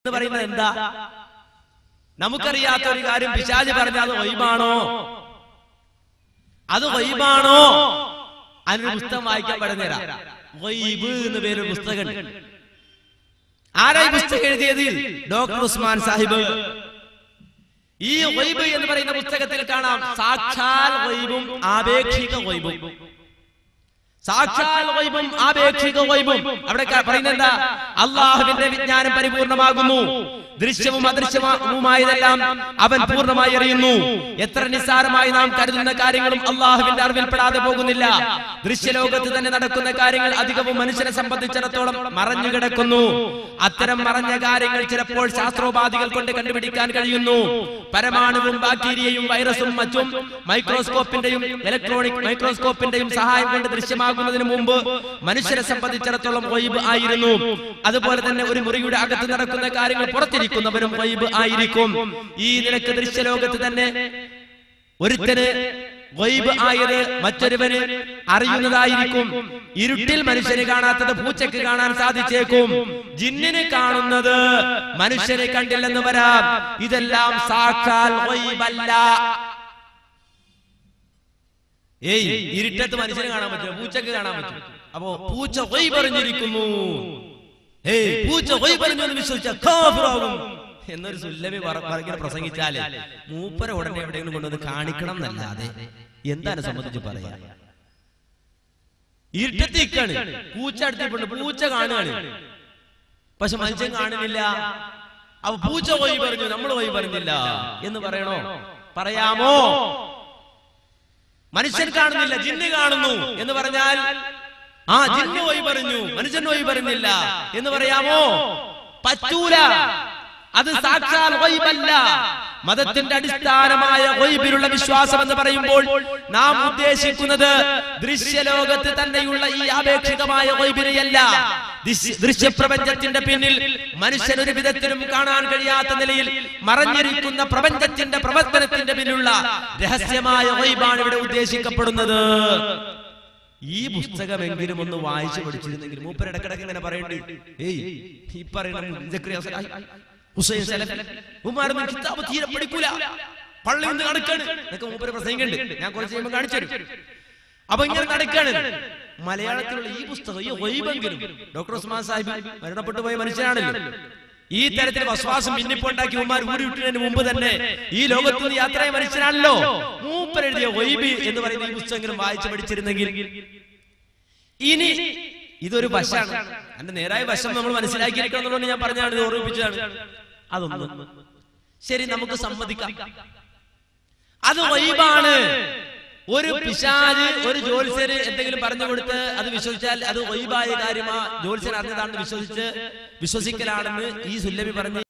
എന്ന് പറയുന്നത് എന്താ? നമുക്കറിയാത്ത ഒരു കാര്യം പിശാച് പറഞ്ഞാൽ അത് ഗൈബാണോ? അത് ഗൈബാണോ? അതിന് പുസ്തകം വായിക്കാൻ പറഞ്ഞുതരാം. ഗൈബ് എന്ന് പേര് പുസ്തകം. ആരായി പുസ്തകം എഴുതിയത്? ഡോക്ടർ ഉസ്മാൻ സാഹിബ്. ഈ ഗൈബ് എന്ന് പറയുന്ന പുസ്തകത്തിൽ കാണാം സാക്ഷാൽ ഗൈബും ആപേക്ഷിക ഗൈബും. സാക്ഷാൽ ഗൈബും ആപേക്ഷിക ഗൈബും. അവിടെ പറയുന്നത് എന്താ? അള്ളാഹുവിന്റെ വിജ്ഞാനം പരിപൂർണമാകുന്നു, ദൃശ്യവും അദൃശ്യവുമായതെല്ലാം അവൻ പൂർണ്ണമായി അറിയുന്നു. എത്ര നിസ്സാരമായി നാം കരുതുന്ന കാര്യങ്ങളും അള്ളാഹുവിന്റെ അറിവിൽപ്പെടാതെ പോകുന്നില്ല. ദൃശ്യലോകത്ത് തന്നെ നടക്കുന്ന കാര്യങ്ങൾ അധികവും മനുഷ്യനെ സംബന്ധിച്ചിടത്തോളം മറഞ്ഞു കിടക്കുന്നു. അത്തരം മറഞ്ഞ കാര്യങ്ങൾ ചിലപ്പോൾ ശാസ്ത്രോപാധികൾ കൊണ്ട് കണ്ടുപിടിക്കാൻ കഴിയുന്നു. പരമാണുവും ബാക്ടീരിയയും വൈറസും മറ്റും മൈക്രോസ്കോപ്പിന്റെയും ഇലക്ട്രോണിക് മൈക്രോസ്കോപ്പിന്റെയും സഹായം കൊണ്ട് ദൃശ്യമാകുന്നതിന് മുമ്പ് മനുഷ്യരെ സംബന്ധിച്ചിടത്തോളം ഗൈബ് ആയിരുന്നു. അതുപോലെ തന്നെ ഒരു മുറിയുടെ അകത്ത് നടക്കുന്ന കാര്യങ്ങൾ പുറത്തിരിക്കുന്നവരും ഗൈബ് ആയിരിക്കും. ഈ നിലക്ക് ദൃശ്യലോകത്ത് തന്നെ ഒരുത്തന് ഗൈബ് ആയത് മറ്റൊരുവന് അറിയുന്നതായിരിക്കും. ഇരുട്ടിൽ മനുഷ്യന് കാണാത്തത് പൂച്ചക്ക് കാണാൻ സാധിച്ചേക്കും. ജിന്നിന് കാണുന്നത് മനുഷ്യനെ കണ്ടില്ലെന്ന് വരാം. ഇതെല്ലാം സാക്ഷാൽ ഗൈബല്ല. ഇരുട്ടത്ത് മനുഷ്യന് കാണാൻ പറ്റും, പൂച്ചക്ക് കാണാൻ പറ്റും. അപ്പോ പൂച്ച ഗൈബ് അറിഞ്ഞിരിക്കുന്നു, പൂച്ച ഗൈബ് അറിഞ്ഞു എന്ന് വിശ്വസിച്ചാൽ കാഫിറാകും എന്നൊരു സുല്ലമി പറഞ്ഞ പ്രസംഗിച്ചാല് മൂപ്പര ഉടനെ എവിടെയെങ്കിലും കൊണ്ടുവന്ന് കാണിക്കണം എന്നല്ലാതെ എന്താണ് സംബന്ധിച്ച് പറയാ? ഇരുട്ടത്തേക്കാണ് പൂച്ച അടുത്തിട്ടുണ്ട്, പൂച്ച കാണുകയാണ്, പക്ഷെ മനുഷ്യൻ കാണുന്നില്ല. അപ്പൊ പൂച്ച പോയി പറഞ്ഞു, നമ്മൾ പോയി പറഞ്ഞില്ല എന്ന് പറയണോ? പറയാമോ? മനുഷ്യൻ കാണുന്നില്ല, ജിന്ന് കാണുന്നു എന്ന് പറഞ്ഞാൽ ആ ജിന്ന് പോയി പറഞ്ഞു, മനുഷ്യൻ പോയി പറഞ്ഞില്ല എന്ന് പറയാമോ? പറ്റൂല. അത് സാക്ഷാൽ ഗൈബല്ല. മതത്തിന്റെ അടിസ്ഥാനമായ ഗൈബിലുള്ള വിശ്വാസം എന്ന് പറയുമ്പോൾ നാം ഉദ്ദേശിക്കുന്നത് ദൃശ്യലോകത്ത് തന്നെയുള്ള ഈ ആപേക്ഷികമായ ഗൈബിനെയല്ല. ദൃശ്യപ്രപഞ്ചത്തിന്റെ പിന്നിൽ മനുഷ്യൻ ഒരു വിധത്തിലും കാണാൻ കഴിയാത്ത നിലയിൽ മറഞ്ഞിരിക്കുന്ന പ്രപഞ്ചത്തിന്റെ പ്രവർത്തനത്തിന്റെ പിന്നിലുള്ള രഹസ്യമായ ഗൈബാണ് ഇവിടെ ഉദ്ദേശിക്കപ്പെടുന്നത്. ഈ പുസ്തകമെങ്കിലും ഒന്ന് വായിച്ചു പഠിച്ചിരുന്നെങ്കിൽ മൂപ്പർ ഇടക്കിടക്ക് ഇങ്ങനെ പറയേണ്ടി, ഈ പറയുന്ന ഹുസൈൻ സലഫി ഉമ്മാരൊന്നും കിതാബ് തീരെ പഠിക്കൂല, പള്ളി നിന്ന് നടക്കാണ് എന്നൊക്കെ മൂപ്പര് പ്രസംഗിക്കുന്നുണ്ട്. ഞാൻ കുറച്ച് കഴിയുമ്പോൾ കാണിച്ചു തരും. അപ്പൊ ഇങ്ങനെ നടക്കാണ്. മലയാളത്തിലുള്ള ഈ പുസ്തകം ഈ ഗൈബെങ്കിലും ഡോക്ടർ ഉസ്മാൻ സാഹിബ് മരണപ്പെട്ടു പോയ മനുഷ്യനാണല്ലോ. ഈ തരത്തിൽ വസ്വാസം ഭിന്നിപ്പുണ്ടാക്കി ഉമ്മാർ ഊരി വിട്ടതിന് മുമ്പ് തന്നെ ഈ ലോകത്ത് നിന്ന് യാത്രയായ മനുഷ്യനാണല്ലോ. മൂപ്പർ എഴുതിയ ഗൈബ് എന്ന് പറയുന്ന ഈ പുസ്തകങ്ങളും വായിച്ചു പഠിച്ചിരുന്നെങ്കിൽ. ഇനി ഇതൊരു വശമാണ്, അതിന്റെ നേരായ വശം നമ്മൾ മനസ്സിലാക്കിയിരിക്കണം എന്നുള്ളത് ഞാൻ പറഞ്ഞാണ്, ഇത് ഓർമ്മിപ്പിച്ചതാണ്. അതൊന്നും ശരി, നമുക്ക് സമ്മതിക്കാം, അത് ഗൈബാണ്. ഒരു പിശാച് ഒരു ജ്യോത്സ്യര് എന്തെങ്കിലും പറഞ്ഞു കൊടുത്ത് അത് വിശ്വസിച്ചാൽ അത് ഗൈബായ കാര്യമാ, ജ്യോത്സ്യൻ അറിഞ്ഞതാണെന്ന് വിശ്വസിക്കലാണെന്ന് ഈ സുല്ലമി പറഞ്ഞു.